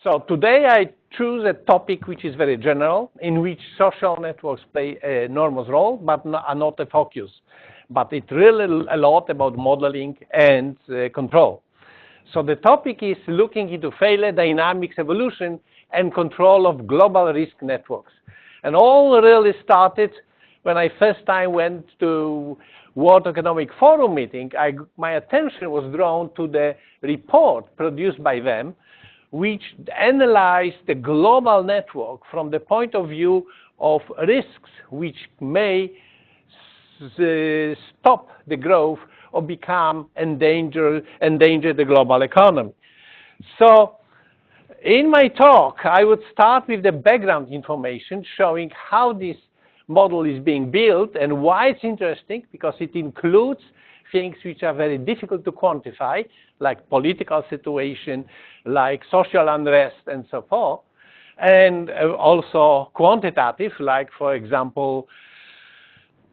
So today I choose a topic which is very general, in which social networks play an enormous role, but are not a focus. But it's really a lot about modeling and control. So the topic is looking into failure dynamics, evolution, and control of global risk networks. And all really started when I first time went to World Economic Forum meeting. My attention was drawn to the report produced by them, which analyzed the global network from the point of view of risks which may stop the growth or endanger the global economy. So in my talk, I would start with the background information showing how this model is being built and why it's interesting, because it includes things which are very difficult to quantify, like political situation, like social unrest, and so forth, and also quantitative, like, for example,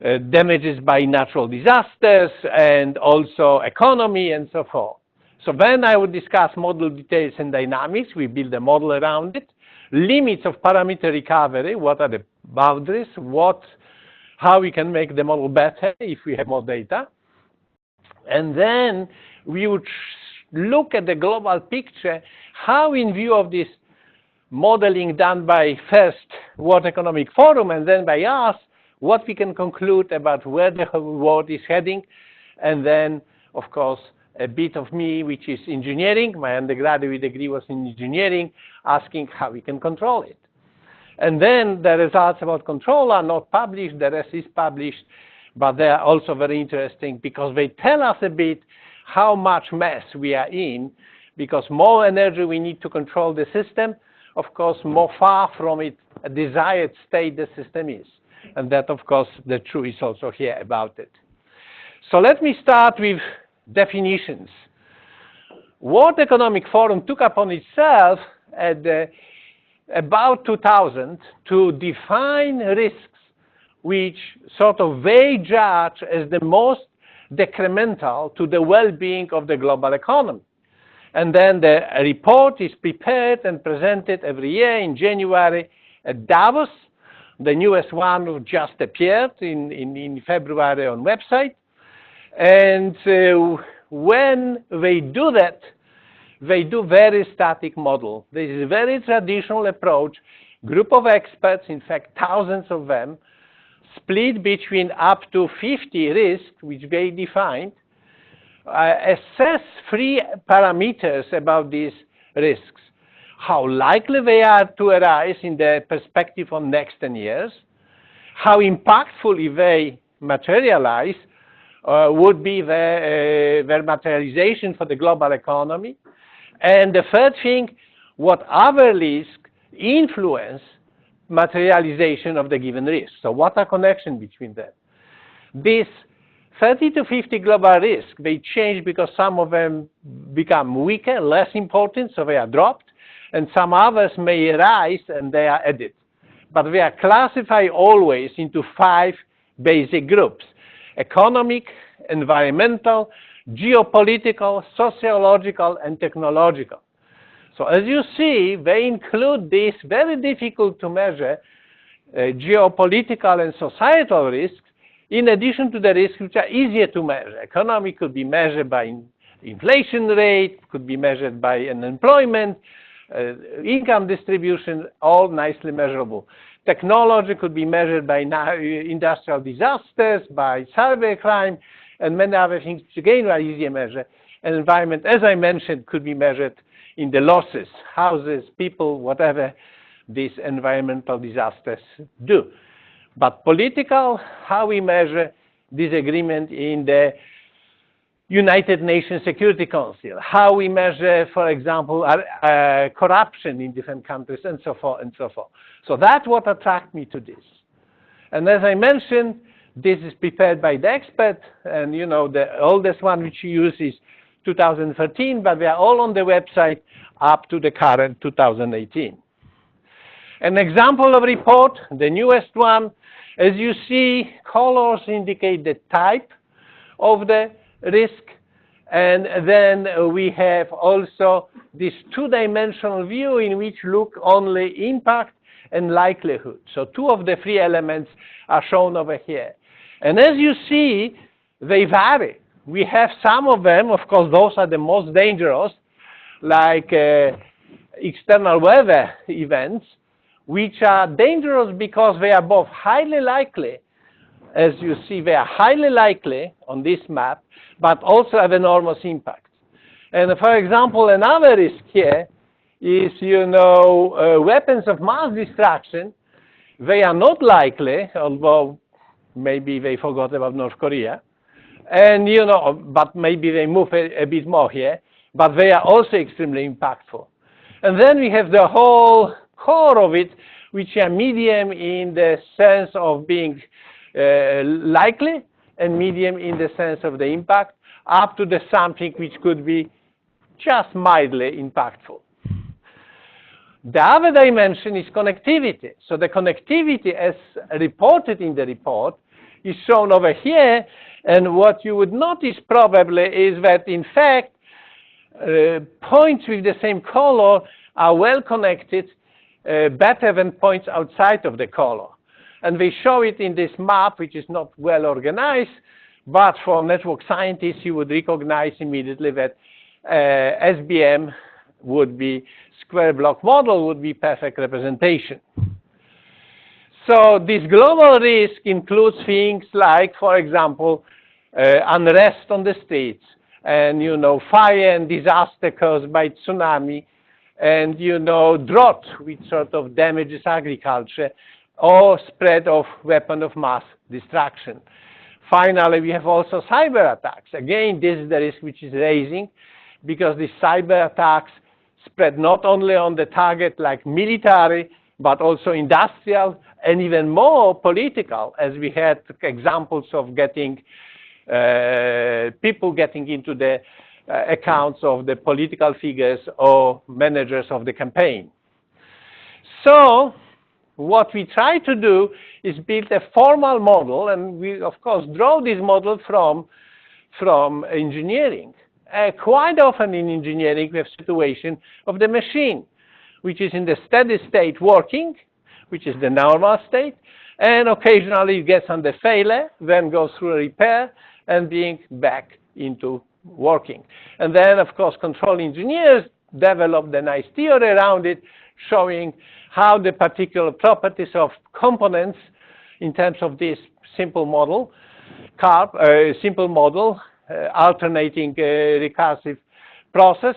damages by natural disasters, and also economy, and so forth. So then I would discuss model details and dynamics. We build a model around it. Limits of parameter recovery, what are the boundaries, how we can make the model better if we have more data. And then we would look at the global picture, how in view of this modeling done by first World Economic Forum and then by us, what we can conclude about where the world is heading. And then, of course, a bit of me, which is engineering. My undergraduate degree was in engineering, asking how we can control it. And then the results about control are not published. The rest is published. But they are also very interesting because they tell us a bit how much mess we are in, because more energy we need to control the system, of course, more far from its desired state the system is. And that, of course, the truth is also here about it. So let me start with definitions. World Economic Forum took upon itself at about 2000 to define risks which sort of they judge as the most detrimental to the well-being of the global economy. And then the report is prepared and presented every year in January at Davos. The newest one just appeared in February on website. And when they do that, they do very static model. This is a very traditional approach. Group of experts, in fact, thousands of them, split between up to 50 risks, which they defined, assess 3 parameters about these risks. How likely they are to arise in the perspective of next 10 years, how impactfully they materialize, would be their materialization for the global economy. And the third thing, what other risks influence materialization of the given risk. So what are connections between them? These 30 to 50 global risks, they change because some of them become weaker, less important, so they are dropped, and some others may arise and they are added. But they are classified always into 5 basic groups: economic, environmental, geopolitical, sociological, and technological. So as you see, they include these very difficult to measure geopolitical and societal risks, in addition to the risks which are easier to measure. Economy could be measured by inflation rate, could be measured by unemployment, income distribution, all nicely measurable. Technology could be measured by industrial disasters, by cybercrime, and many other things which again are easier measure. And environment, as I mentioned, could be measured in the losses, houses, people, whatever these environmental disasters do. But political, how we measure disagreement in the United Nations Security Council, how we measure, for example, corruption in different countries, and so forth and so forth. So that's what attracted me to this. And as I mentioned, this is prepared by the expert, and you know, the oldest one which you use is 2013, but they are all on the website up to the current 2018. An example of report, the newest one, as you see, colors indicate the type of the risk, And then we have also this two-dimensional view in which look only impact and likelihood. So two of the three elements are shown over here. And as you see, they vary. We have some of them, of course, those are the most dangerous, like external weather events, which are dangerous because they are both highly likely. As you see, they are highly likely on this map, but also have enormous impact. And for example, another risk here is, weapons of mass destruction. They are not likely, although maybe they forgot about North Korea. And, but maybe they move a bit more here. But they are also extremely impactful. And then we have the whole core of it, which are medium in the sense of being likely and medium in the sense of the impact, up to the something which could be just mildly impactful. The other dimension is connectivity. So the connectivity, as reported in the report, is shown over here. And what you would notice probably is that, in fact, points with the same color are well connected, better than points outside of the color. And they show it in this map, which is not well organized, but for network scientists, you would recognize immediately that SBM would be, square block model would be perfect representation. So this global risk includes things like, for example, unrest on the streets, and, fire and disaster caused by tsunami, and, drought, which sort of damages agriculture, or spread of weapon of mass destruction. Finally, we have also cyber attacks. Again, this is the risk which is raising, because these cyber attacks spread not only on the target like military, but also industrial, and even more political, as we had examples of getting people getting into the accounts of the political figures or managers of the campaign. So what we try to do is build a formal model, and we, of course, draw this model from engineering. Quite often in engineering, we have situation of the machine, which is in the steady state working, which is the normal state, and occasionally it gets under failure, then goes through a repair, and being back into working. And then, of course, control engineers developed a nice theory around it, showing how the particular properties of components in terms of this simple model, CARP, simple model, alternating recursive process,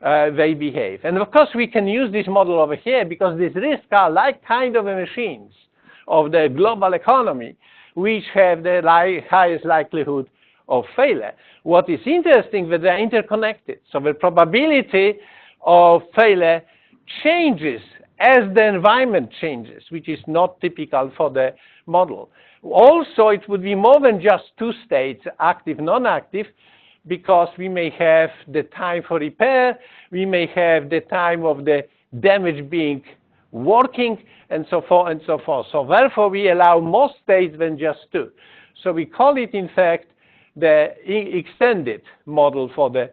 they behave. And of course, we can use this model over here because these risks are like kind of machines of the global economy, which have the highest likelihood of failure. What is interesting that they're interconnected. So the probability of failure changes as the environment changes, which is not typical for the model. Also, it would be more than just two states, active, non-active, because we may have the time for repair, we may have the time of the damage being working, and so forth and so forth. So therefore, we allow more states than just two. So we call it, in fact, the extended model for the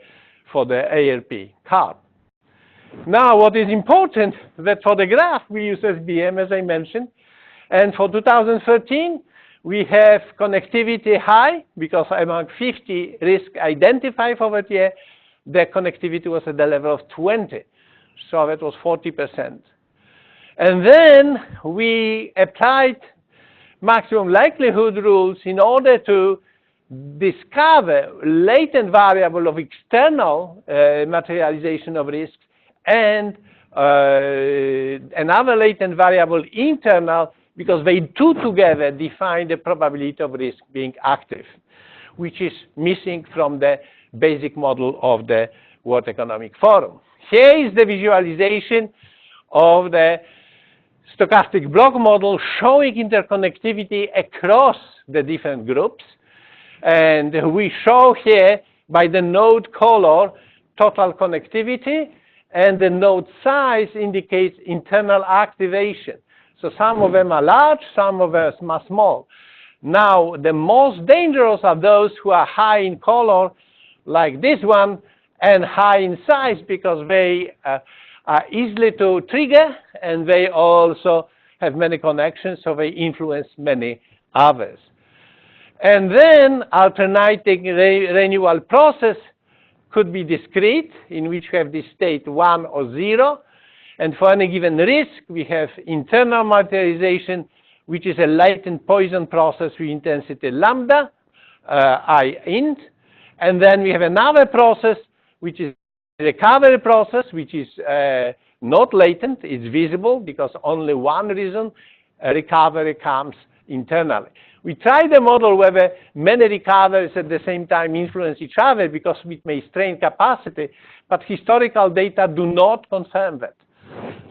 ARP, CARP. Now, what is important that for the graph, we use SBM, as I mentioned. And for 2013, we have connectivity high, because among 50 risks identified over the year, the connectivity was at the level of 20. So that was 40%. And then we applied maximum likelihood rules in order to discover latent variable of external materialization of risks and another latent variable internal, because they two together define the probability of risk being active, which is missing from the basic model of the World Economic Forum. Here is the visualization of the stochastic block model showing interconnectivity across the different groups. And we show here by the node color total connectivity, and the node size indicates internal activation. So some of them are large, some of them are small. Now, the most dangerous are those who are high in color, like this one, and high in size because they are easily to trigger, and they also have many connections, so they influence many others. And then alternating renewal process could be discrete, in which we have the state 1 or 0. And for any given risk, we have internal materialization, which is a latent Poisson process with intensity lambda, I int. And then we have another process, which is recovery process, which is not latent. It's visible because only one reason recovery comes internally. We tried a model where many recoveries at the same time influence each other because it may strain capacity, but historical data do not confirm that.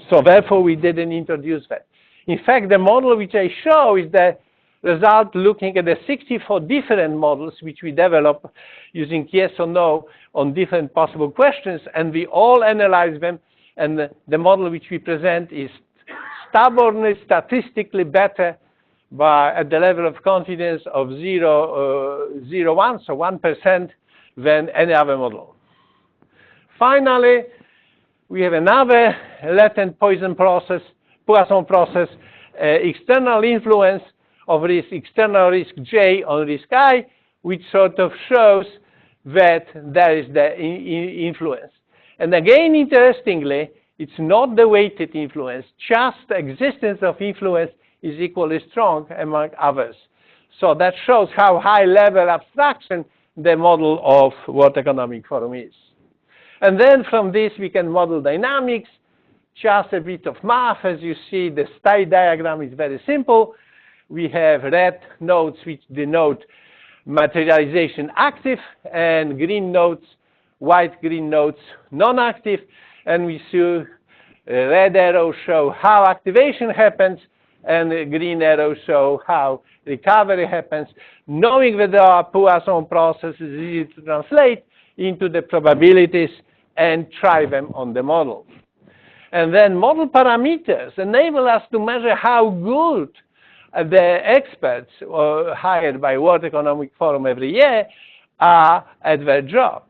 So therefore, we didn't introduce that. In fact, the model which I show is the result looking at the 64 different models which we developed using yes or no on different possible questions, and we all analyze them, and the model which we present is stubbornly statistically better at the level of confidence of 0.01, so 1%, than any other model. Finally, we have another latent Poisson process, Poisson process, external influence of risk, external risk J on risk I, which sort of shows that there is the influence. And again, interestingly, it's not the weighted influence, just the existence of influence is equally strong among others. So that shows how high level abstraction the model of World Economic Forum is. And then from this, we can model dynamics, just a bit of math. As you see, the state diagram is very simple. We have red nodes which denote materialization active, and green nodes, white-green nodes non-active. And we see red arrows show how activation happens, and the green arrows show how recovery happens. Knowing that there are Poisson processes, is easy to translate into the probabilities and try them on the model. And then model parameters enable us to measure how good the experts hired by World Economic Forum every year are at their job.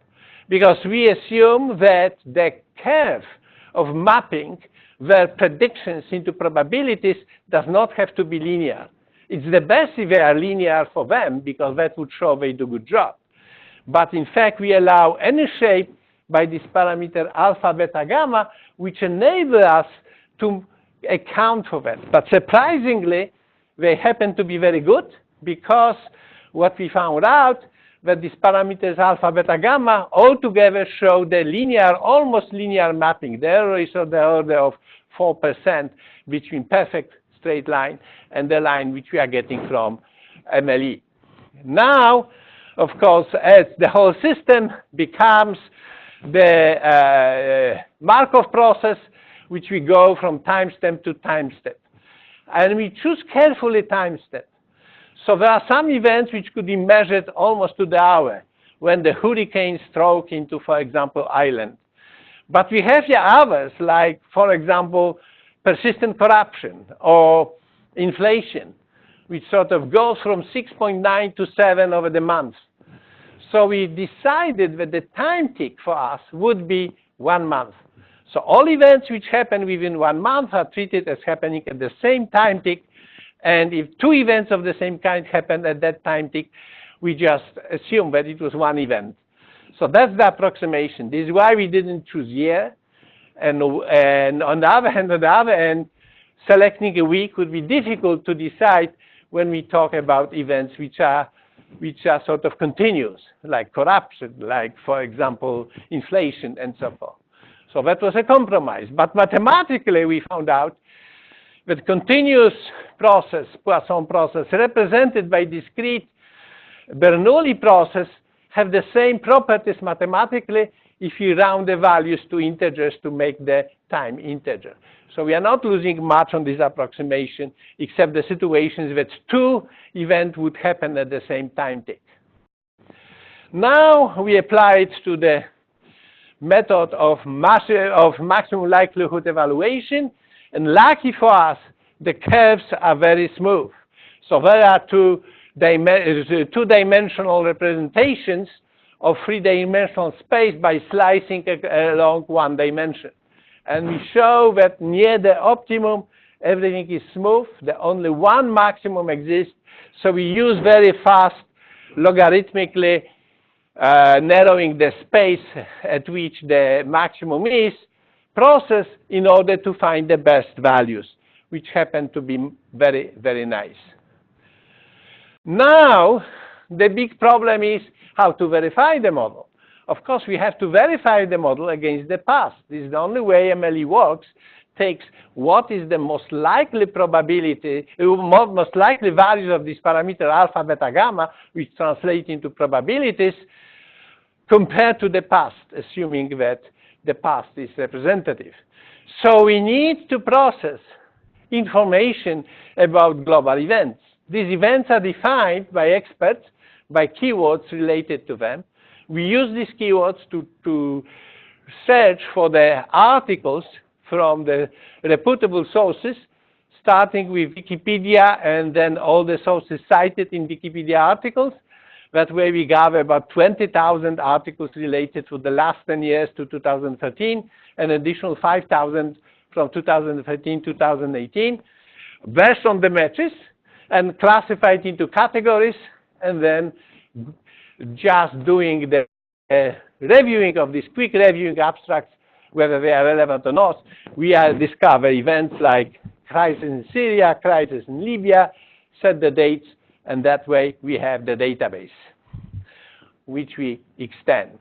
Because we assume that the curve of mapping their predictions into probabilities does not have to be linear. It's the best if they are linear for them, because that would show they do a good job. But in fact, we allow any shape by this parameter alpha, beta, gamma, which enable us to account for that. But surprisingly, they happen to be very good, because what we found out that these parameters alpha, beta, gamma altogether show the linear, almost linear mapping. The error is of the order of 4% between perfect straight line and the line which we are getting from MLE. Now, of course, as the whole system becomes the Markov process, which we go from time step to time step. And we choose carefully time step. So there are some events which could be measured almost to the hour, when the hurricane struck into, for example, island. But we have the others, like, for example, persistent corruption or inflation, which sort of goes from 6.9 to 7 over the month. So we decided that the time tick for us would be 1 month. So all events which happen within 1 month are treated as happening at the same time tick. And if 2 events of the same kind happen at that time tick, we just assume that it was 1 event. So that's the approximation. This is why we didn't choose year. And on the other hand, selecting a week would be difficult to decide when we talk about events which are sort of continuous, like corruption, like, for example, inflation, and so forth. So that was a compromise. But mathematically, we found out that continuous process, Poisson process, represented by discrete Bernoulli process, have the same properties mathematically if you round the values to integers to make the time integer. So we are not losing much on this approximation, except the situations that 2 events would happen at the same time tick. Now we apply it to the method of maximum likelihood evaluation. And lucky for us, the curves are very smooth. So there are two-dimensional representations of three-dimensional space by slicing along one dimension. And we show that near the optimum, everything is smooth. The only one maximum exists. So we use very fast, logarithmically narrowing the space at which the maximum is process in order to find the best values, which happen to be very, very nice. Now, the big problem is how to verify the model. Of course, we have to verify the model against the past. This is the only way MLE works. Takes what is the most likely probability, most likely values of this parameter alpha, beta, gamma, which translate into probabilities, compared to the past, assuming that the past is representative. So we need to process information about global events. These events are defined by experts, by keywords related to them. We use these keywords to search for the articles from the reputable sources, starting with Wikipedia and then all the sources cited in Wikipedia articles. That way we gather about 20,000 articles related to the last 10 years to 2013, an additional 5,000 from 2013 to 2018, based on the matches, and classified into categories, and then just doing the reviewing of these quick reviewing abstracts, whether they are relevant or not, we discover events like crisis in Syria, crisis in Libya, set the dates, and that way we have the database, which we extend.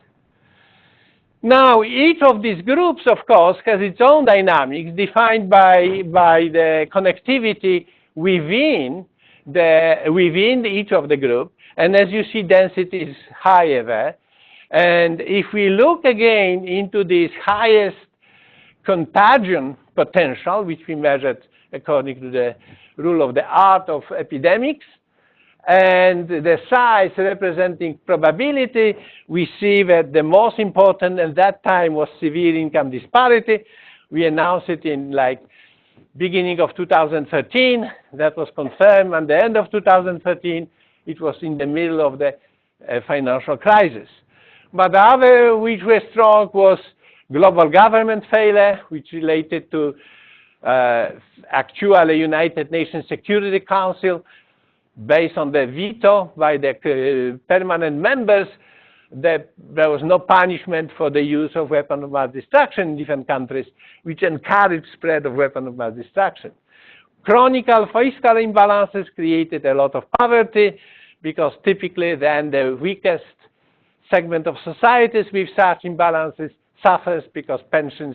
Now, each of these groups, of course, has its own dynamics defined by the connectivity within each of the group. And as you see, density is higher there. And if we look again into this highest contagion potential, which we measured according to the rule of the art of epidemics, and the size representing probability, we see that the most important at that time was severe income disparity. We announced it in like beginning of 2013. That was confirmed at the end of 2013. It was in the middle of the financial crisis. But the other which were strong was global government failure, which related to actually United Nations Security Council, based on the veto by the permanent members, that there was no punishment for the use of weapons of mass destruction in different countries, which encouraged spread of weapons of mass destruction. Chronic fiscal imbalances created a lot of poverty, because typically then the weakest segment of societies with such imbalances suffers because pensions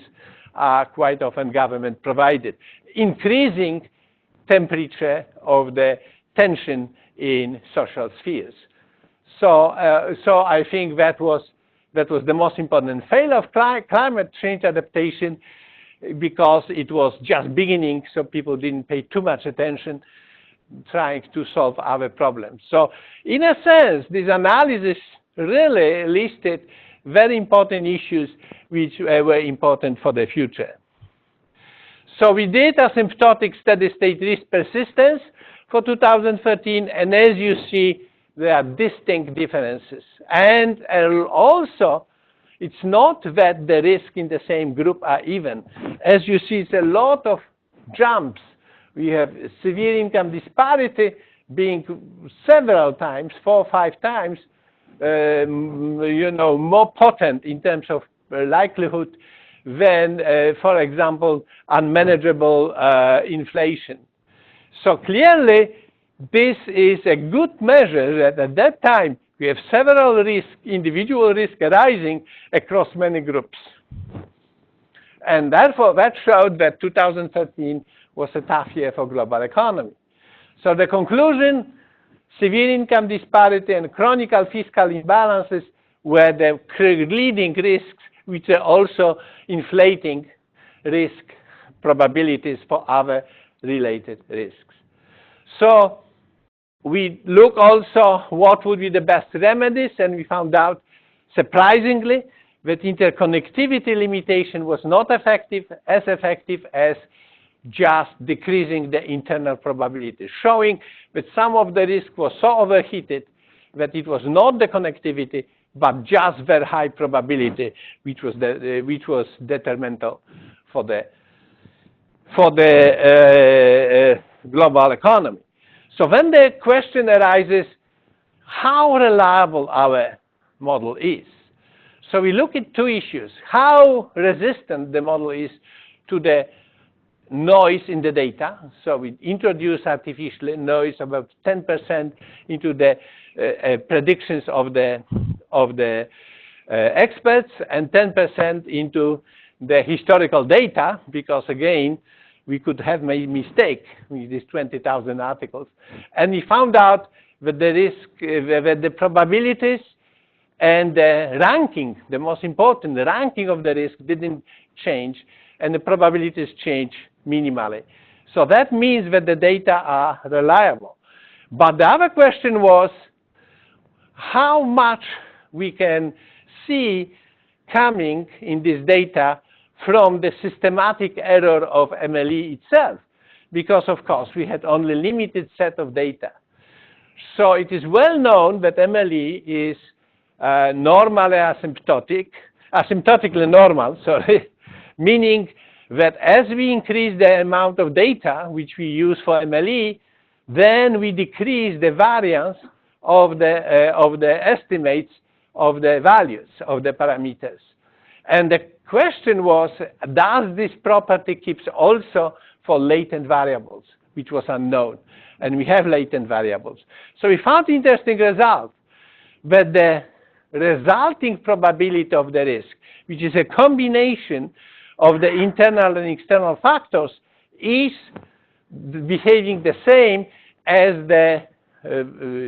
are quite often government provided, increasing temperature of the tension in social spheres. So I think that was the most important failure of climate change adaptation, because it was just beginning, so people didn't pay too much attention trying to solve other problems. So in a sense, this analysis really listed very important issues which were important for the future. So we did asymptotic steady-state risk persistence for 2013, and as you see, there are distinct differences. And also, it's not that the risk in the same group are even. As you see, it's a lot of jumps. We have severe income disparity being several times, 4 or 5 times, more potent in terms of likelihood than, for example, unmanageable inflation. So clearly, this is a good measure that at that time we have several risks, individual risks arising across many groups. And therefore, that showed that 2013 was a tough year for global economy. So the conclusion, severe income disparity and chronic fiscal imbalances were the leading risks, which are also inflating risk probabilities for other related risks. So we look also what would be the best remedies, and we found out, surprisingly, that interconnectivity limitation was not as effective as just decreasing the internal probability, showing that some of the risk was so overheated that it was not the connectivity, but just very high probability, which was detrimental for the global economy. So then the question arises, how reliable our model is. So we look at two issues: how resistant the model is to the noise in the data. So we introduce artificial noise about 10% into the predictions of the experts and 10% into the historical data, because again, we could have made mistake with these 20,000 articles. And we found out that the risk, that the probabilities and the ranking, the most important, the ranking of the risk didn't change, and the probabilities change minimally. So that means that the data are reliable. But the other question was how much we can see coming in this data from the systematic error of MLE itself, because of course we had only limited set of data. So it is well known that MLE is normally asymptotically normal, sorry, meaning that as we increase the amount of data which we use for MLE, then we decrease the variance of the estimates of the values of the parameters. And the question was, does this property keeps also for latent variables, which was unknown? And we have latent variables. So we found interesting result that the resulting probability of the risk, which is a combination of the internal and external factors, is behaving the same as the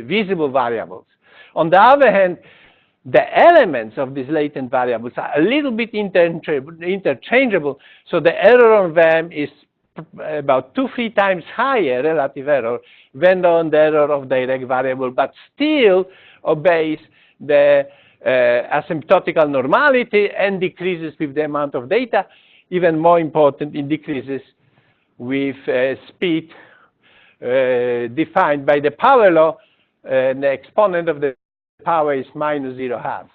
visible variables. On the other hand, the elements of these latent variables are a little bit interchangeable, so the error on them is about 2-3 times higher relative error than on the error of direct variable, but still obeys the asymptotical normality and decreases with the amount of data. Even more important, it decreases with speed defined by the power law, and the exponent of the power is -0.5.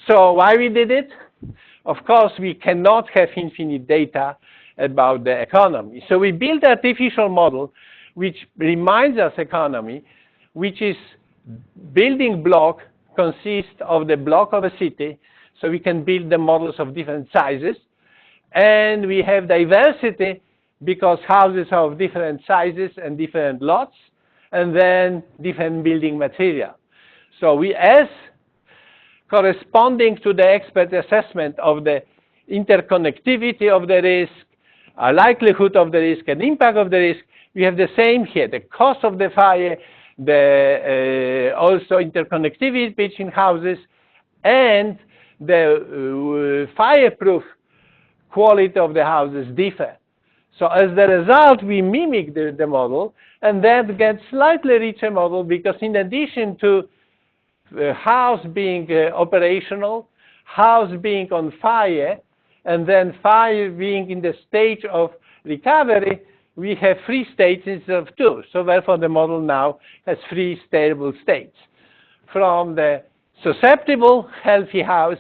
So why we did it? Of course, we cannot have infinite data about the economy. So we built an artificial model which reminds us economy, which is building block consists of the block of a city. So we can build the models of different sizes. And we have diversity because houses are of different sizes and different lots, and then different building material. So we, as corresponding to the expert assessment of the interconnectivity of the risk, likelihood of the risk, and impact of the risk, we have the same here: the cost of the fire, the also interconnectivity between houses, and the fireproof quality of the houses differ. So as the result, we mimic the model, and that gets slightly richer model, because in addition to the house being operational, house being on fire, and then fire being in the stage of recovery, we have 3 states instead of 2. So therefore, the model now has 3 stable states. From the susceptible, healthy house,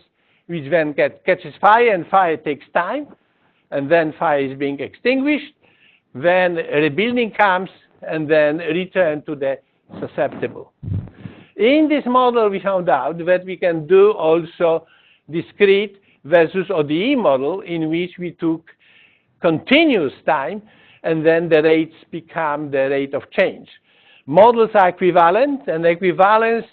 which then catches fire, and fire takes time, and then fire is being extinguished, then rebuilding comes, and then return to the susceptible. In this model, we found out that we can do also discrete versus ODE model, in which we took continuous time, and then the rates become the rate of change. Models are equivalent, and equivalence,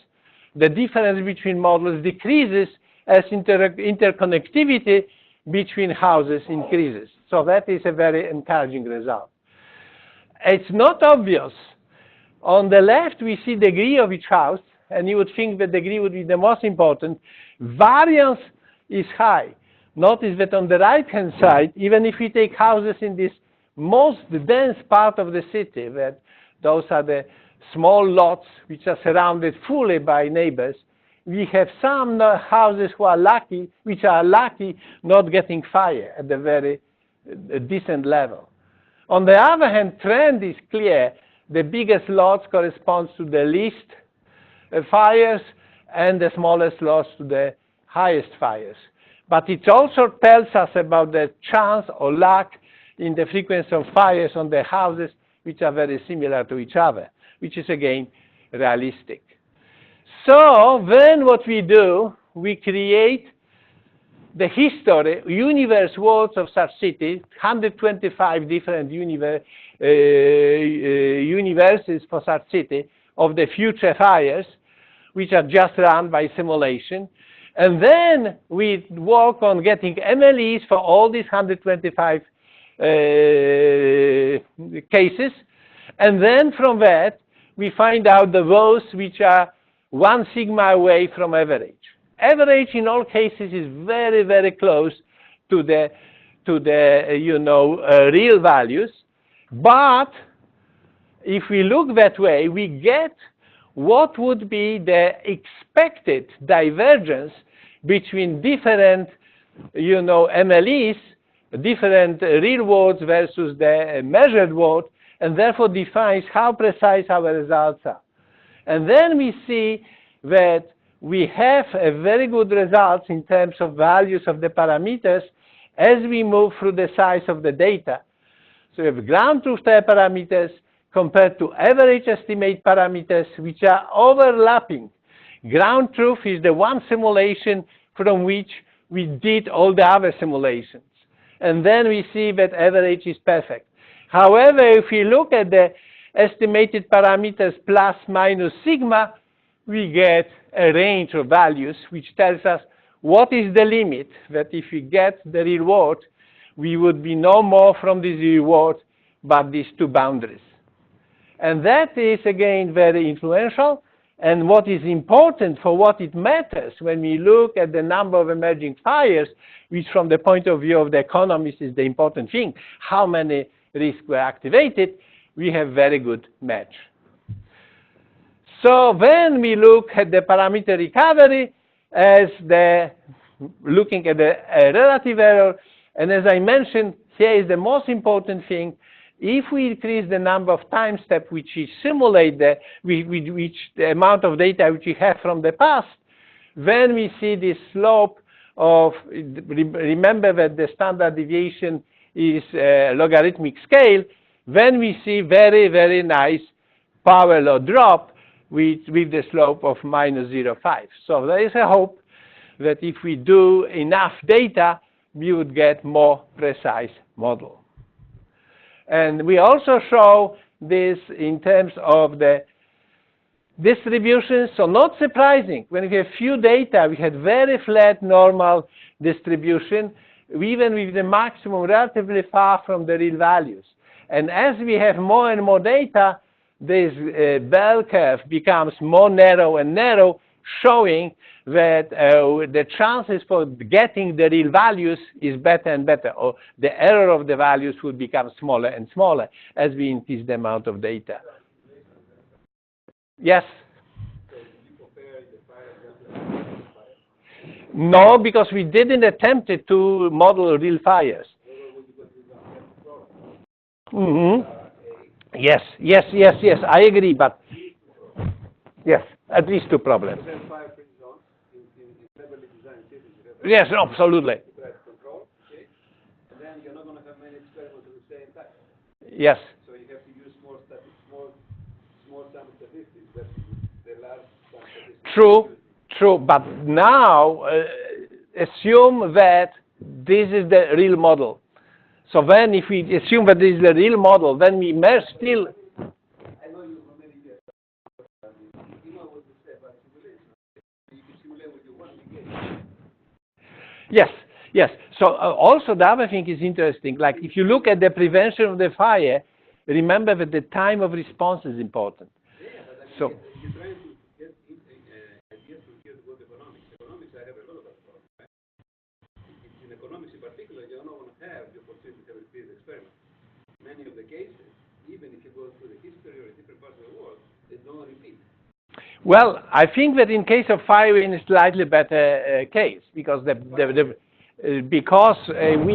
the difference between models decreases as interconnectivity between houses increases. So that is a very encouraging result. It's not obvious. On the left, we see degree of each house, and you would think the degree would be the most important. Variance is high. Notice that on the right-hand side, even if we take houses in this most dense part of the city, that those are the small lots which are surrounded fully by neighbors, we have some houses which are lucky not getting fire at the very decent level. On the other hand, trend is clear. The biggest lots corresponds to the least fires, and the smallest loss to the highest fires. But it also tells us about the chance or lack in the frequency of fires on the houses which are very similar to each other, which is again realistic. So then what we do, we create the history, universe worlds of such cities, 125 different universes for such city of the future fires, which are just run by simulation. And then we work on getting MLEs for all these 125 cases. And then from that, we find out the rows which are 1 sigma away from average. Average in all cases is very, very close to the real values. But if we look that way, we get what would be the expected divergence between different, MLEs, different real worlds versus the measured world, and therefore defines how precise our results are. And then we see that we have a very good results in terms of values of the parameters as we move through the size of the data. So we have ground truth parameters compared to average estimate parameters, which are overlapping. Ground truth is the one simulation from which we did all the other simulations. And then we see that average is perfect. However, if we look at the estimated parameters plus minus sigma, we get a range of values which tells us what is the limit that if we get the real world, we would be no more from this real world but these two boundaries. And that is, again, very influential. And what is important for what it matters when we look at the number of emerging fires, which from the point of view of the economists is the important thing, how many risks were activated, we have very good match. So when we look at the parameter recovery as looking at the relative error, and as I mentioned, here is the most important thing. If we increase the number of time steps which we simulate, the amount of data which we have from the past, then we see this slope of, remember that the standard deviation is a logarithmic scale, then we see very, very nice power law drop with the slope of minus 0.5. So there is a hope that if we do enough data, we would get more precise model. And we also show this in terms of the distribution. So not surprising, when we have few data, we had very flat normal distribution, even with the maximum relatively far from the real values. And as we have more and more data, this bell curve becomes more narrow and narrow, showing that the chances for getting the real values is better and better, or the error of the values would become smaller and smaller as we increase the amount of data. Yes? So did you compare the fire? No, because we didn't attempt to model real fires. Yes, yes, yes, yes, I agree, but yes, at least two problems. Yes, absolutely. And then you're not going to have many experiments at the same time. Yes. So you have to use small sample statistics, but the large sample statistics. True, true. But now assume that this is the real model. So then if we assume that this is the real model, then we may still. I know you for many years. You know what to say about simulation. You can simulate what you want to get. Yes, yes. So also the other thing is interesting. Like if you look at the prevention of the fire, remember that the time of response is important. Yeah, but I mean, so you're trying to get ideas from here to go to economics. Economics, I have a lot of problems. Right? In economics in particular, you don't want to have the opportunity to have a repeated experiment. Many of the cases, even if you go through the history or different parts of the world, they don't repeat. Well, I think that in case of fire, in a slightly better case, because we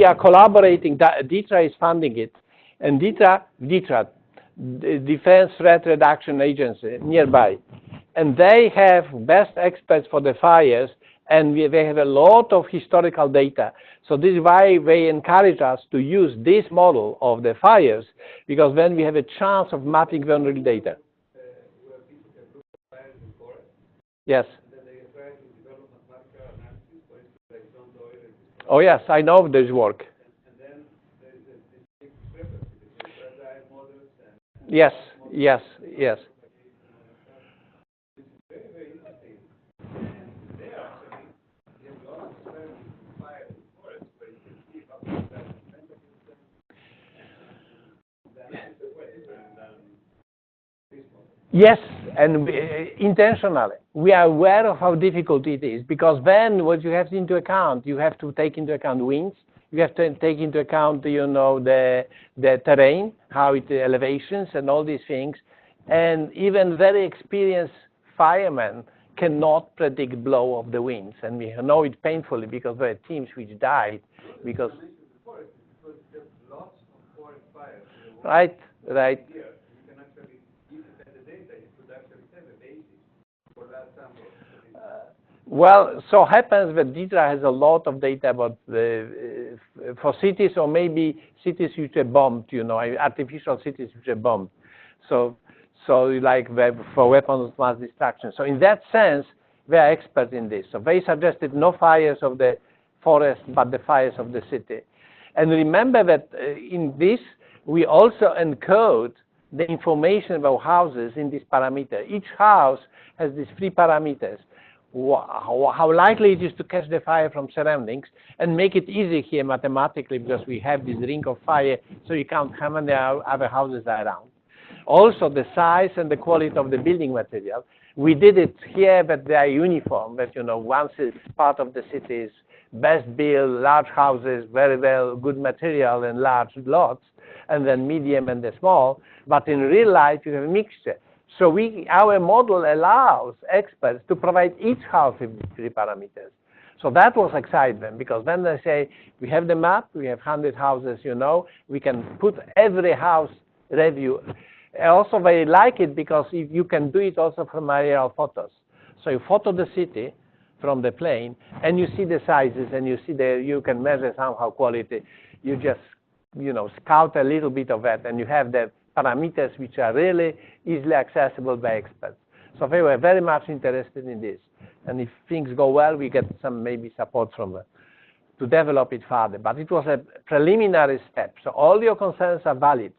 are collaborating. DTRA is funding it, and DTRA, Defense Threat Reduction Agency, nearby, And they have best experts for the fires, and they have a lot of historical data. So this is why they encourage us to use this model of the fires, because then we have a chance of mapping vulnerable data. Yes. Oh yes, I know this work. Yes, yes, yes. Yes, and intentionally. We are aware of how difficult it is, because then what you have into account, you have to take into account winds, you have to take into account, you know, the terrain, how it elevations and all these things. And even very experienced firemen cannot predict blow of the winds. And we know it painfully because there are teams which died because. Right, right. Well, so happens that DITRA has a lot of data about for cities, or maybe cities which are bombed, you know, artificial cities which are bombed. So like for weapons of mass destruction. So in that sense, they are experts in this. So they suggested no fires of the forest, but the fires of the city. And remember that in this, we also encode the information about houses in this parameter. Each house has these 3 parameters. How likely it is to catch the fire from surroundings, and make it easy here mathematically because we have this ring of fire, so you count how many other houses are around. Also, the size and the quality of the building material. We did it here, but they are uniform. But you know, once it's part of the city is best built, large houses, very well, good material, and large lots, and then medium and the small. But in real life, you have a mixture. So our model allows experts to provide each house with 3 parameters. So that was exciting, because then they say, we have the map, we have 100 houses, you know, we can put every house review. Also, they like it because you can do it also from aerial photos. So you photo the city from the plane, and you see the sizes, and you see you can measure somehow quality. You just, you know, scout a little bit of that, and you have the parameters which are really easily accessible by experts. So they were very much interested in this. And if things go well, we get some maybe support from them to develop it further. But it was a preliminary step. So all your concerns are valid.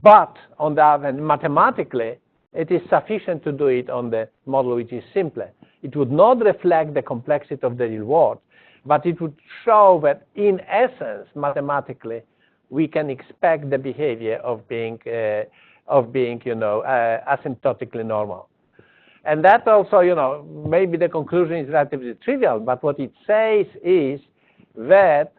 But on the other hand, mathematically, it is sufficient to do it on the model which is simpler. It would not reflect the complexity of the real world, but it would show that in essence, mathematically, we can expect the behavior of being you know, asymptotically normal. And that also, you know, maybe the conclusion is relatively trivial, but what it says is that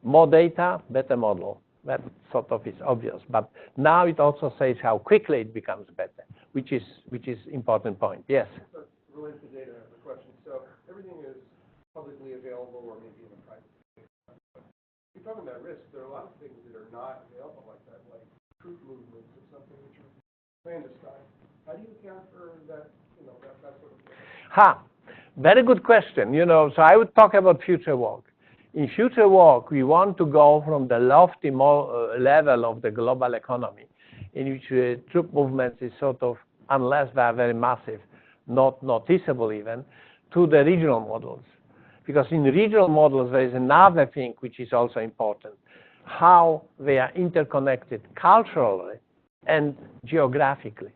more data, better model. That sort of is obvious. But now it also says how quickly it becomes better, which is important point. Yes? So related to data, I have a question. So everything is publicly available or maybe even private. You're talking about risk. There are a lot of things that are not available like that, like troop movements or something which are clandestine. How do you account for that, you know, that sort of thing? Very good question. You know, so I would talk about future work. In future work, we want to go from the lofty level of the global economy, in which troop movements is sort of, unless they are very massive, not noticeable even, to the regional models. Because in regional models, there is another thing which is also important, how they are interconnected culturally and geographically.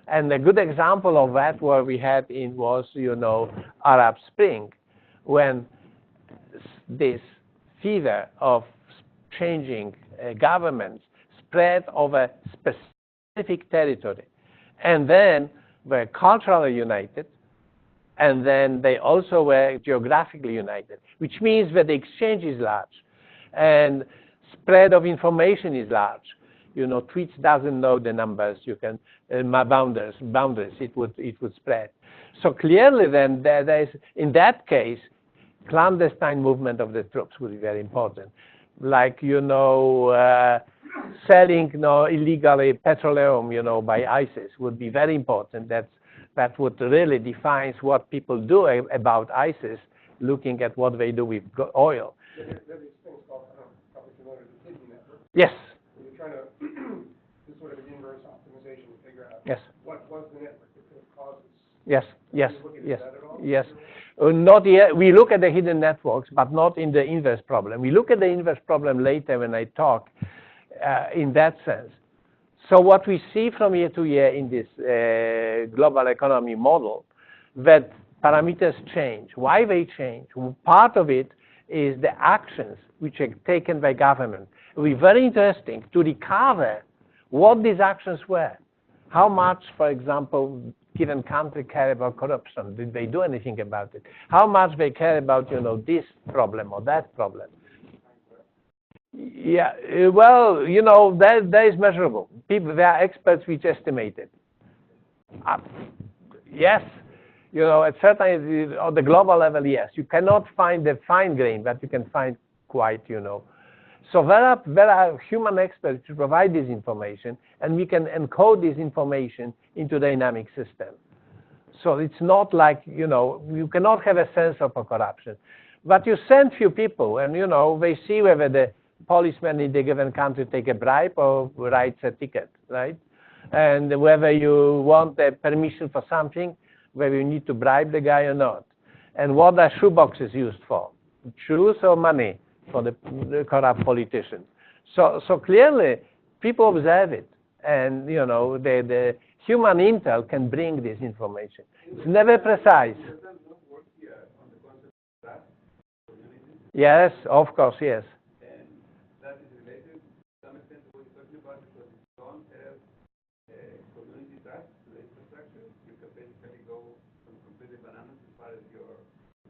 And a good example of that where we had was, you know, Arab Spring, when this fever of changing governments spread over specific territory. And then were culturally united, and then they also were geographically united, which means that the exchange is large, and spread of information is large. You know, tweets doesn't know the numbers. You can boundaries. It would spread. So clearly, then there is, in that case, clandestine movement of the troops would be very important. Like, you know, selling, you know, illegally petroleum, you know, by ISIS would be very important. That's what really defines what people do about ISIS, looking at what they do with oil. There are these things called, I don't know, probably familiar with the hidden network. Yes. When you're trying to do sort of an inverse optimization to figure out Yes. what was the network that could have caused this. Yes, yes, Are you looking yes, at that at all? yes. Not yet. We look at the hidden networks, but not in the inverse problem. We look at the inverse problem later when I talk in that sense. So what we see from year to year in this global economy model, that parameters change. Why they change? Part of it is the actions which are taken by government. It will be very interesting to recover what these actions were. How much, for example, given country care about corruption? Did they do anything about it? How much they care about, this problem or that problem? Yeah, well, that is measurable. People, they are experts which estimate it. Yes, at certain, on the global level, yes. You cannot find the fine grain, but you can find quite, So there are human experts to provide this information, and we can encode this information into dynamic system. So it's not like, you cannot have a sense of corruption. But you send few people, and, they see whether the policeman in the given country take a bribe or writes a ticket, right? And whether you want a permission for something, whether you need to bribe the guy or not. And what are shoeboxes used for? Shoes or money for the corrupt politician? So clearly, people observe it. And, the human intel can bring this information. It's never precise. Yes, of course, yes. And that is related to some extent to what you're talking about, because if you don't have community trust to the infrastructure, you can basically go from completely bananas as far as your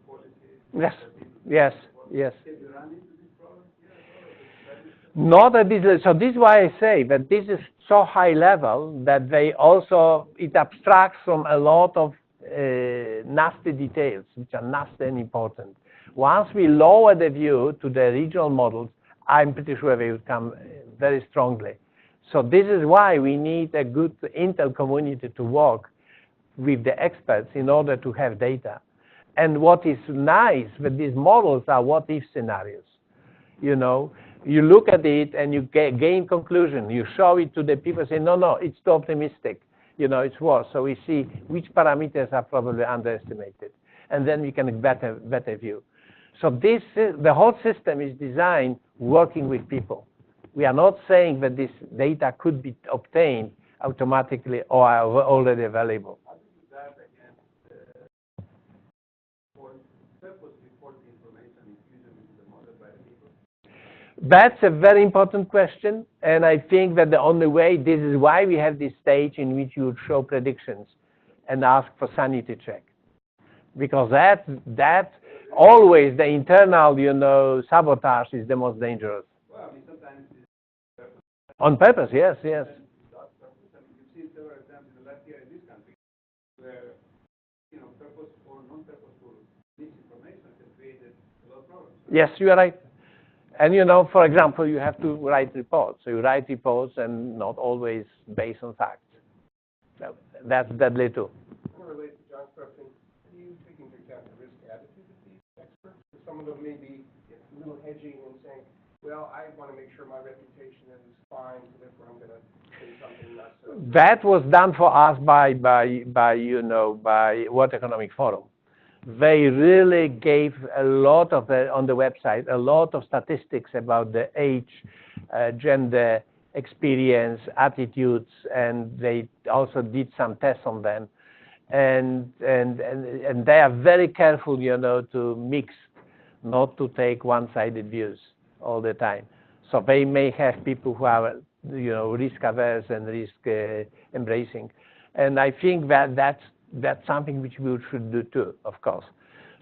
policies. Yes, yes, yes. Can you run into this problem? Not at this level. So this is why I say that this is so high level that it abstracts from a lot of nasty details, which are nasty and important. Once we lower the view to the regional models, I'm pretty sure they will come very strongly. So this is why we need a good Intel community to work with the experts in order to have data. And what is nice with these models are what-if scenarios. You look at it and you gain conclusion. You show it to the people, say, no, it's too optimistic. It's worse. So we see which parameters are probably underestimated. And then we can get a better view. So the whole system is designed working with people. We are not saying that this data could be obtained automatically or are already available. How do you do that against for purpose reporting information infusion into the model by the people? That's a very important question, and I think that the only way, this is why we have this stage in which you would show predictions and ask for sanity check. Because that always the internal, sabotage is the most dangerous. Well, I mean, sometimes it's purpose. On purpose, yes, yes. You've seen several examples in the last year in this country where, purpose or non-purposeful misinformation has created a lot of problems. Yes, you are right. And, for example, you have to write reports. So you write reports and not always based on facts. So that's deadly too. I'm going to relate to John's question. How do you take into account the risk attitude of these experts? Because some of them may be a little hedging and saying, well, I want to make sure my reputation is fine, so therefore I'm going to say something not so. That was done for us by World Economic Forum. They really gave a lot of, on the website, a lot of statistics about the age, gender, experience, attitudes, and they also did some tests on them. And they are very careful, to mix, not to take one-sided views all the time. So they may have people who are, risk averse and risk embracing. And I think that's something which we should do too, of course.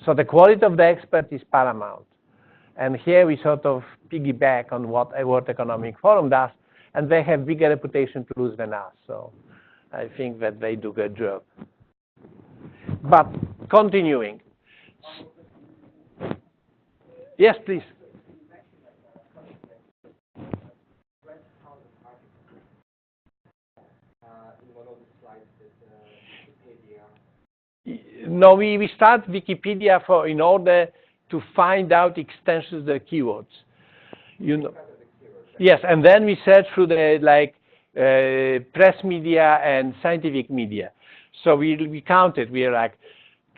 So the quality of the expert is paramount. And here we sort of piggyback on what a World Economic Forum does, and they have bigger reputation to lose than us. So I think that they do a good job. But continuing. Yes, please. In one of the slides that Wikipedia No, we start Wikipedia in order to find out extensions of the keywords. You know. Yes, and then we search through the press media and scientific media. So we counted. We are like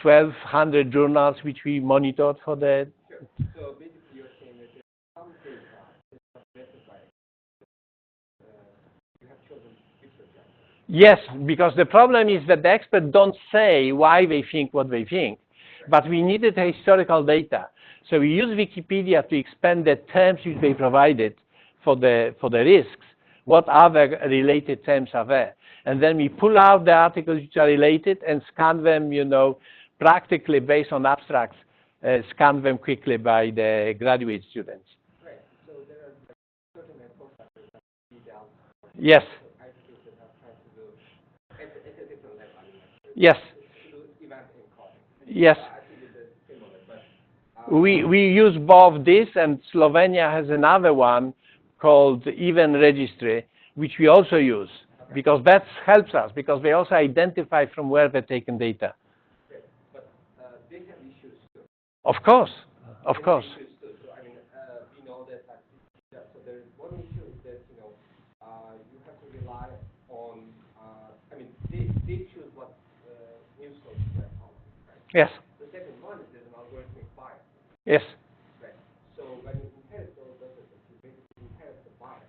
1,200 journals which we monitored for the. Sure. So basically, you're saying that there's some data is not specified. You have chosen research. Yes, because the problem is that the experts don't say why they think what they think, but we needed historical data. So we use Wikipedia to expand the terms which they provided for the risks. What other related terms are there? And then we pull out the articles which are related and scan them, you know, practically based on abstracts, scan them quickly by the graduate students. Right. So there are certain postfactors that be down. Yes. Yes. Yes. We use both this, and Slovenia has another one called Event Registry, which we also use, because that helps us, because they also identify from where they're taken data. Okay. But they have issues too. Of course. Of course. Issues too. So I mean, we know that. So there is one issue is that you have to rely on. I mean, they choose what news sources they're following, right? Yes. The second one is there's an algorithmic bias. Yes. Right. So when you inherit those data, you basically inherit the bias.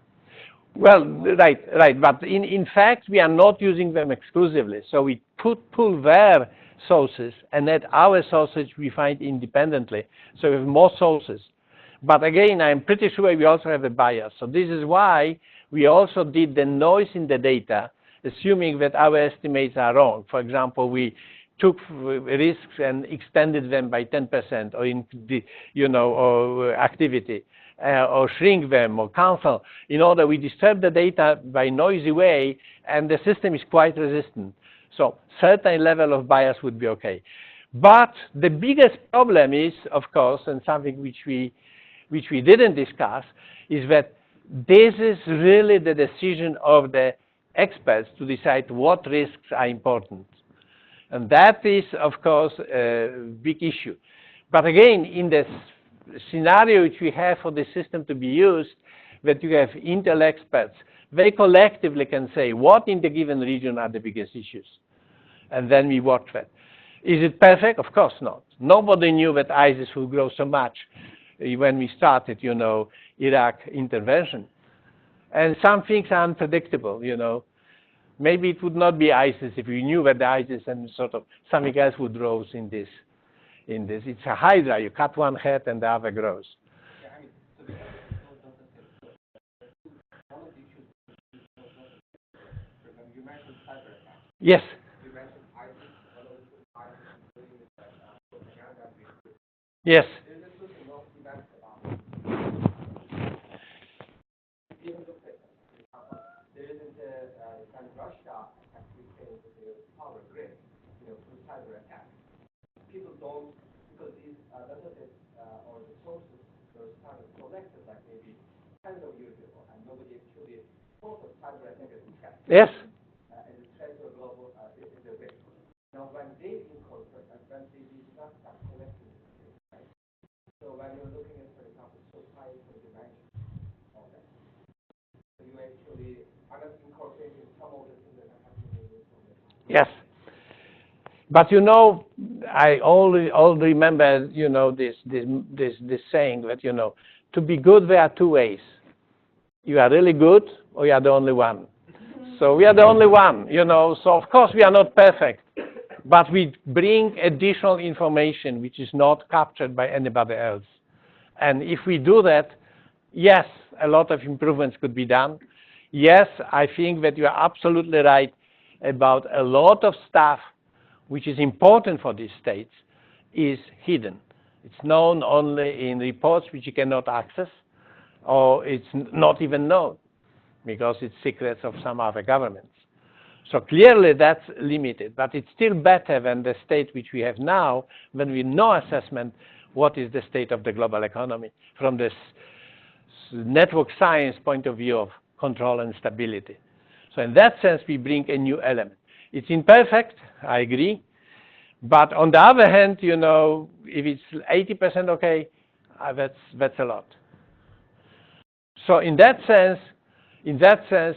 Well, right. But in fact, we are not using them exclusively. So we pull their sources and add our sources we find independently. So we have more sources. But again, I'm pretty sure we also have a bias. So this is why we also did the noise in the data, assuming that our estimates are wrong. For example, we took risks and extended them by 10% or in the, or activity. Or shrink them or cancel. In order, we disturb the data by noisy way, and the system is quite resistant. So certain level of bias would be okay. But the biggest problem is, of course, and something which we didn't discuss, is that this is really the decision of the experts to decide what risks are important. And that is, of course, a big issue. But again, in this scenario which we have for the system to be used, that you have Intel experts, they collectively can say what in the given region are the biggest issues. And then we watch that. Is it perfect? Of course not. Nobody knew that ISIS would grow so much when we started, Iraq intervention. And some things are unpredictable, Maybe it would not be ISIS if we knew that the ISIS and sort of something else would grow in this. It's a hydra. You cut one head and the other grows. Yeah, I mean, so one of the issues you mentioned cyber attacks. Yes. You mentioned ISIS, one of the ISIS including propaganda. Yes. There's a certain of events about it. Even look at there isn't a kind of Russia actually saying that the power grid, through cyber attacks. People don't, because these data sets or the sources were started collected like maybe tens of years ago, and nobody actually thought of cyber attack as a threat. Yes. As a threat to a global is a risk. Now, when they incorporate, and when they did not start collecting this data, right? So when you're looking at, for example, societal dimensions of that, so you actually are not incorporating some of the things that are happening in this moment. Yes. But I all remember, this saying that, to be good, there are two ways. You are really good, or you are the only one. So we are the only one, So of course we are not perfect, but we bring additional information which is not captured by anybody else. And if we do that, yes, a lot of improvements could be done. Yes, I think that you are absolutely right about a lot of stuff which is important for these states, is hidden. It's known only in reports which you cannot access, or it's not even known, because it's secrets of some other governments. So clearly that's limited, but it's still better than the state which we have now, when we know assessment what is the state of the global economy from this network science point of view of control and stability. So in that sense, we bring a new element. It's imperfect, I agree, But on the other hand, you know, if it's 80% okay, that's a lot. So in that sense,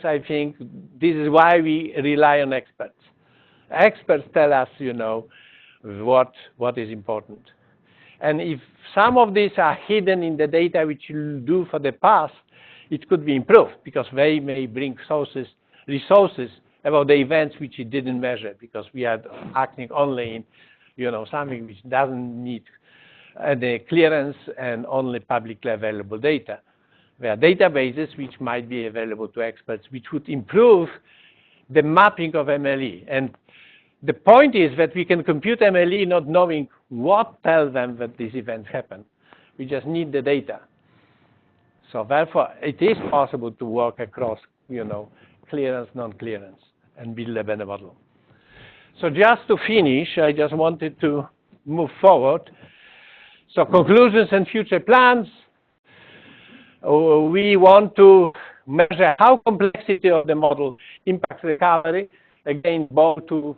I think this is why we rely on experts. Experts tell us, you know, what is important. And if some of these are hidden in the data which you do for the past, it could be improved because they may bring resources about the events which it didn't measure because we are acting only in, you know, something which doesn't need the clearance and only publicly available data. There are databases which might be available to experts which would improve the mapping of MLE. And the point is that we can compute MLE not knowing what tells them that these events happen. We just need the data. So therefore, it is possible to work across, you know, clearance, non-clearance, and build a better model. So just to finish, I just wanted to move forward. So conclusions and future plans. We want to measure how complexity of the model impacts recovery. Again, both to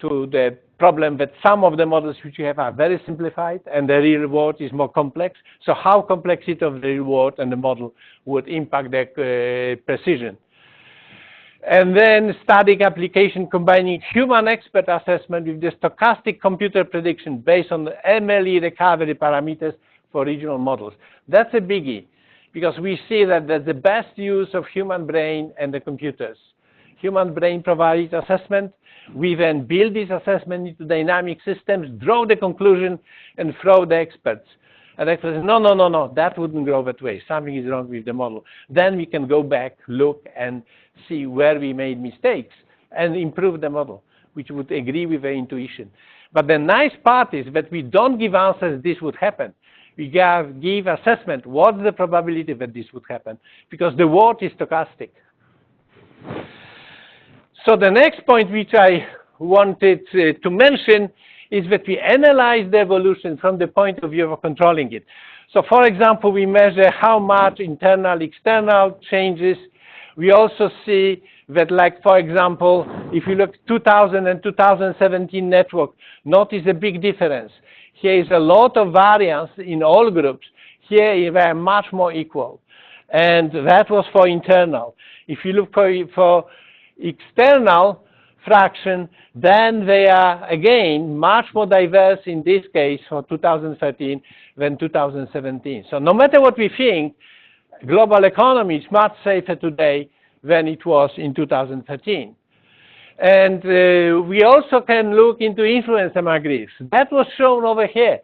the problem that some of the models which you have are very simplified and the real world is more complex. So how complexity of the real world and the model would impact the precision. And then static application combining human expert assessment with the stochastic computer prediction based on the MLE recovery parameters for regional models. That's a biggie because we see that that's the best use of human brain and the computers. Human brain provides assessment. We then build this assessment into dynamic systems, draw the conclusion, and throw the experts. And experts say, no, that wouldn't go that way. Something is wrong with the model. Then we can go back, look, and see where we made mistakes and improve the model, which would agree with the intuition. But the nice part is that we don't give answers this would happen. We give assessment, what's the probability that this would happen? Because the world is stochastic. So the next point which I wanted to mention is that we analyze the evolution from the point of view of controlling it. So for example, we measure how much internal, external changes. We also see that, like, for example, if you look 2000 and 2017 network, notice a big difference. Here is a lot of variance in all groups. Here they are much more equal. And that was for internal. If you look for external fraction, then they are, again, much more diverse in this case for 2013 than 2017. So no matter what we think, global economy is much safer today than it was in 2013. And we also can look into influence among groups. That was shown over here.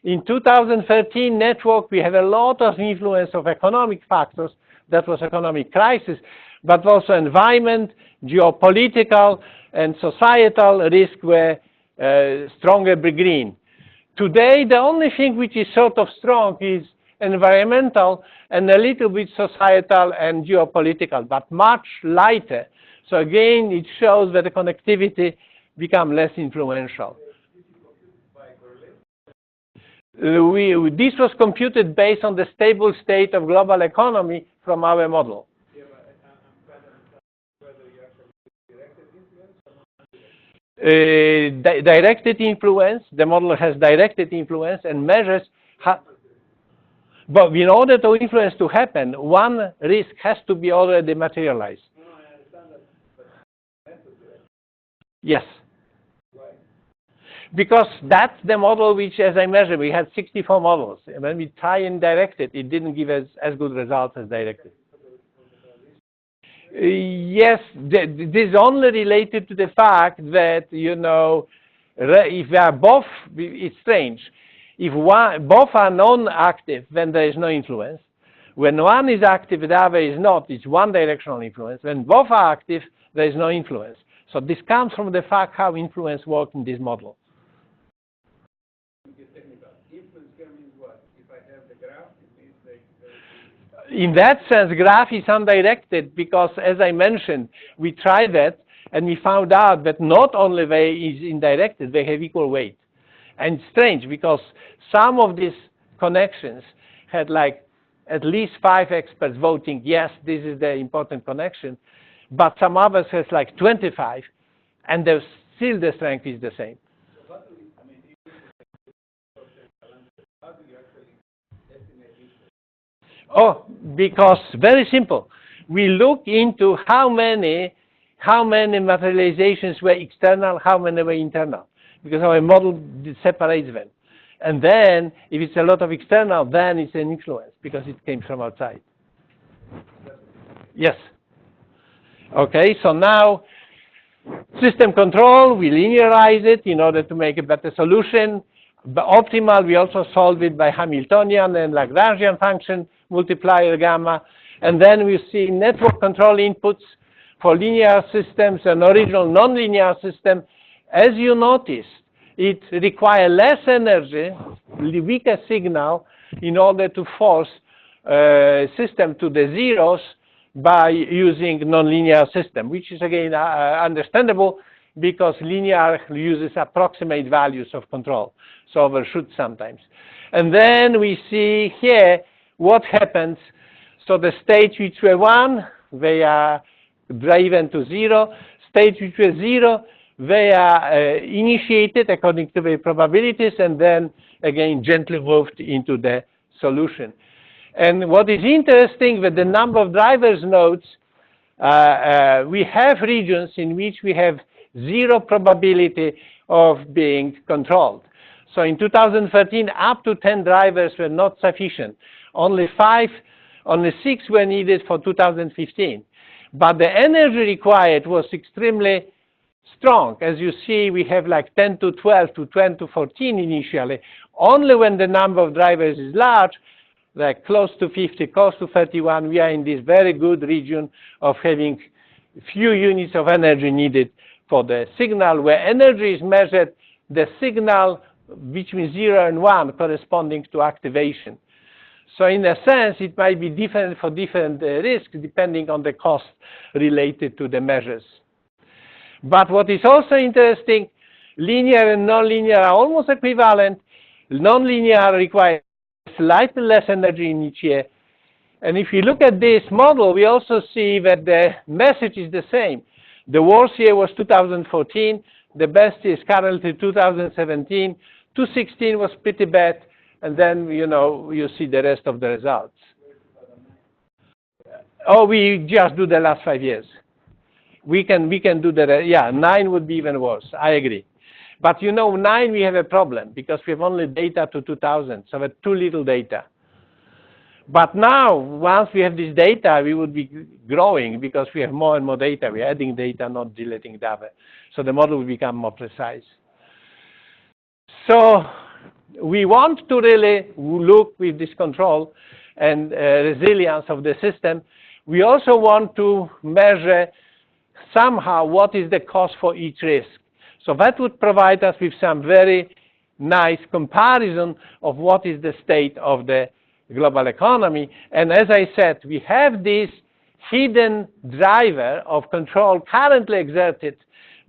In 2013 network, we have a lot of influence of economic factors. That was economic crisis, but also environment, geopolitical, and societal risk were stronger green. Today, the only thing which is sort of strong is environmental and a little bit societal and geopolitical, but much lighter. So again, it shows that the connectivity become less influential. This was computed based on the stable state of global economy from our model. Yeah, but I'm trying to understand whether you actually directed influence or not. Directed influence, the model has directed influence and measures how. But in order to influence to happen, one risk has to be already materialized. No, I understand that, but necessary. Yes. Right. Because that's the model which, as I measured, we had 64 models. And when we try and direct it, it didn't give us as good results as directed. Yes, this is only related to the fact that, you know, if they are both, it's strange. If both are non-active, then there is no influence. When one is active, the other is not. It's one directional influence. When both are active, there is no influence. So this comes from the fact how influence works in this model. Influence here means what? If I have the graph, it means in that sense, graph is undirected because, as I mentioned, we tried that and we found out that not only they is indirected, they have equal weight. And it's strange because some of these connections had like at least 5 experts voting, yes, this is the important connection, but some others has like 25, and still the strength is the same. Oh, because very simple. We look into how many materializations were external, how many were internal, because our model separates them. And then, if it's a lot of external, then it's an influence, because it came from outside. Yes. Okay, so now, system control, we linearize it in order to make a better solution. But optimal, we also solve it by Hamiltonian and Lagrangian function multiplier gamma. And then we see network control inputs for linear systems and original nonlinear system. As you noticed, it requires less energy, weaker signal, in order to force system to the zeros by using nonlinear system, which is again understandable because linear uses approximate values of control, so overshoot sometimes. And then we see here what happens. So the states which were 1, they are driven to 0. States which were 0, they are initiated according to the probabilities and then again gently moved into the solution. And what is interesting with the number of drivers nodes, we have regions in which we have 0 probability of being controlled. So in 2013, up to 10 drivers were not sufficient. Only 6 were needed for 2015. But the energy required was extremely strong. As you see, we have like 10 to 12 to 10 to 14 initially. Only when the number of drivers is large, like close to 50, close to 31, we are in this very good region of having few units of energy needed for the signal, where energy is measured, the signal between 0 and 1 corresponding to activation. So in a sense, it might be different for different risks depending on the cost related to the measures. But what is also interesting, linear and nonlinear are almost equivalent. Nonlinear requires slightly less energy in each year. And if you look at this model, we also see that the message is the same. The worst year was 2014. The best is currently 2017. 2016 was pretty bad. And then, you see the rest of the results. Oh, we just do the last 5 years. We can do the, yeah, 9 would be even worse. I agree. But 9 we have a problem because we have only data to 2000, so we have too little data. But now, once we have this data, we would be growing because we have more and more data. We're adding data, not deleting data. So the model will become more precise. So we want to really look with this control and resilience of the system. We also want to measure somehow what is the cost for each risk. So that would provide us with some very nice comparison of what is the state of the global economy. And as I said, we have this hidden driver of control currently exerted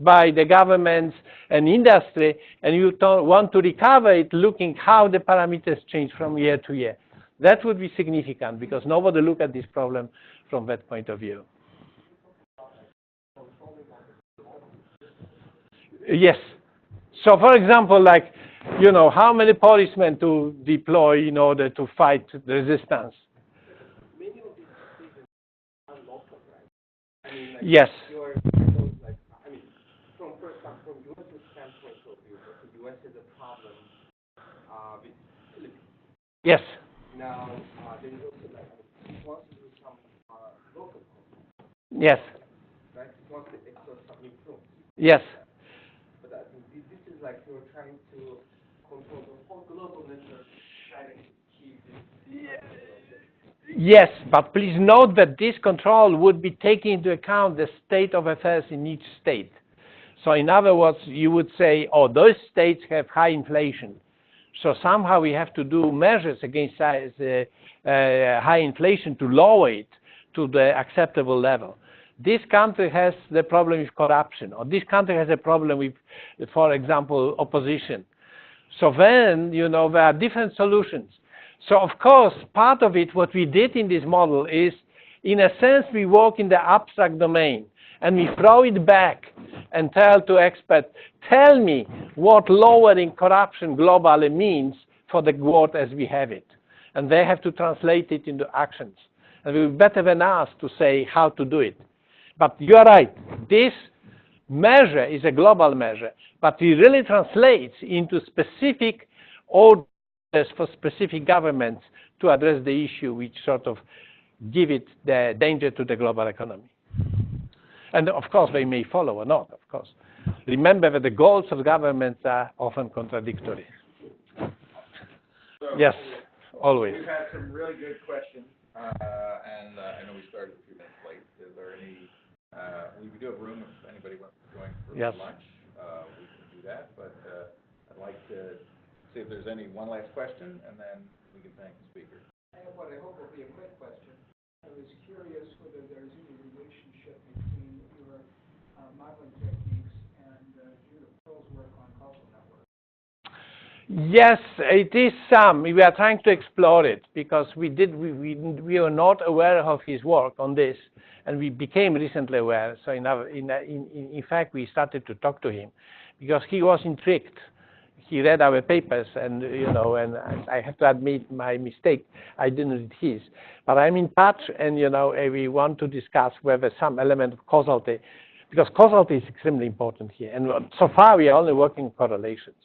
by the governments and industry, and you want to recover it looking how the parameters change from year to year. That would be significant because nobody look at this problem from that point of view. Yes. So for example, like, how many policemen to deploy in order to fight the resistance? Many of these decisions are local, right? I mean, like, yes. For example, from U.S.'s standpoint of view, the U.S. has a problem with Philippines. Yes. Now, there is also like, it wants to do some local control. Yes. Right? It wants to exert some influence. Yes. But this is like you're trying to control the whole global network, trying to keep this. Yes, but please note that this control would be taking into account the state of affairs in each state. So in other words, you would say, oh, those states have high inflation. So somehow we have to do measures against high inflation to lower it to the acceptable level. This country has the problem with corruption, or this country has a problem with, for example, opposition. So then, there are different solutions. So of course, part of it, what we did in this model is, in a sense, we work in the abstract domain, and we throw it back and tell to experts, tell me what lowering corruption globally means for the world as we have it. And they have to translate it into actions. And it will be better than us to say how to do it. But you are right. This measure is a global measure, but it really translates into specific orders for specific governments to address the issue which sort of give it the danger to the global economy. And of course, they may follow or not, of course. Remember that the goals of governments are often contradictory. So Yes, always. We've had some really good questions, and I know we started a few minutes late. Is there any, we do have room if anybody wants to join for Yes. lunch. We can do that, but I'd like to see if there's one last question, and then we can thank the speaker. I have what I hope will be a quick question. I was curious whether there's any relationship between your modeling techniques and Judith Pearl's work on causal networks. Yes, it is some. We are trying to explore it because we were not aware of his work on this, and we became recently aware. So in fact, we started to talk to him because he was intrigued. He read our papers, and and I have to admit my mistake. I didn't read his, but I'm in touch, and we want to discuss whether some element of causality, because causality is extremely important here. And so far, we are only working correlations.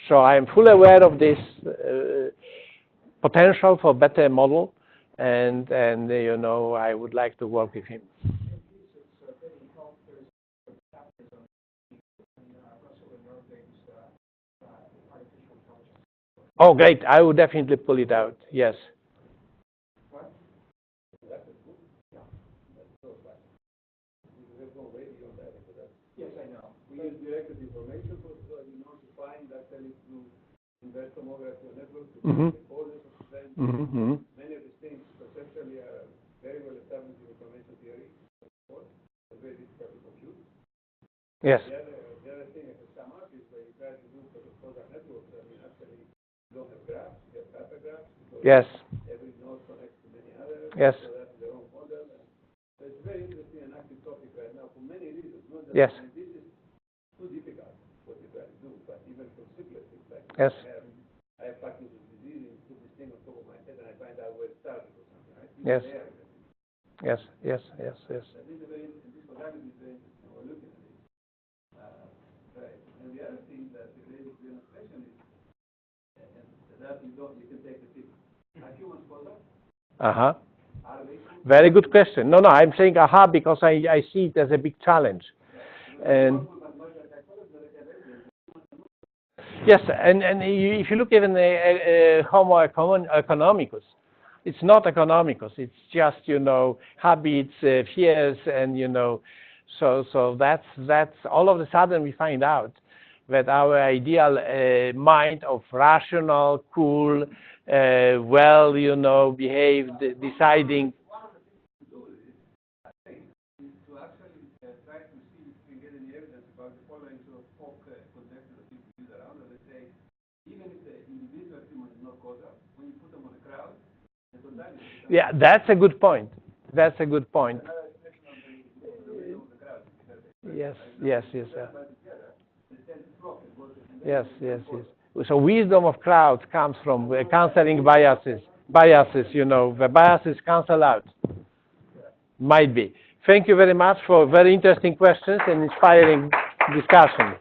So I am fully aware of this potential for better model, and I would like to work with him. Oh, great. I would definitely pull it out. Yes. What? There's no way beyond that. Yes, I know. We use directed information to find that through inverse tomography network to Mm-hmm. orders of events. Mm-hmm. Many of these things conceptually are very well established in information theory, but very difficult to compute. Yes. The other thing I can sum up is that you try to do for the causal networks, actually you don't have graphs, you have data graphs. Yes. Every node connects to many others. Yes. So that's their own model. And so it's a very interesting and active topic right now for many reasons. Not just Yes. this is too difficult what you try to do, but even for simplest things like Yes. I have Parkinson's disease and put this thing on top of my head and I find out where it started or something, right? Yes. Yes. Yes. Yes. Yes. And this is this modality is very interesting. We're looking at it. Right. And the other thing that related to the question is, and that you can take the tip. Are humans causal? Uh-huh. Are they? Very good question. No, I'm saying aha because I see it as a big challenge. And yes, and if you look even the Homo economicus, it's not economicus. It's just habits, fears, and so that's all of a sudden we find out that our ideal mind of rational, cool, well, behaved, deciding. To actually try to see if we can get any evidence about the following sort of folk conjecture that people use around. Let's say, even if the individual human is not causal, when you put them on a crowd, the totality. Yeah, that's a good point. That's a good point. Yes, yes, yes. Yes, yes, yes. So wisdom of crowds comes from canceling biases. The biases cancel out. Might be. Thank you very much for very interesting questions and inspiring discussion.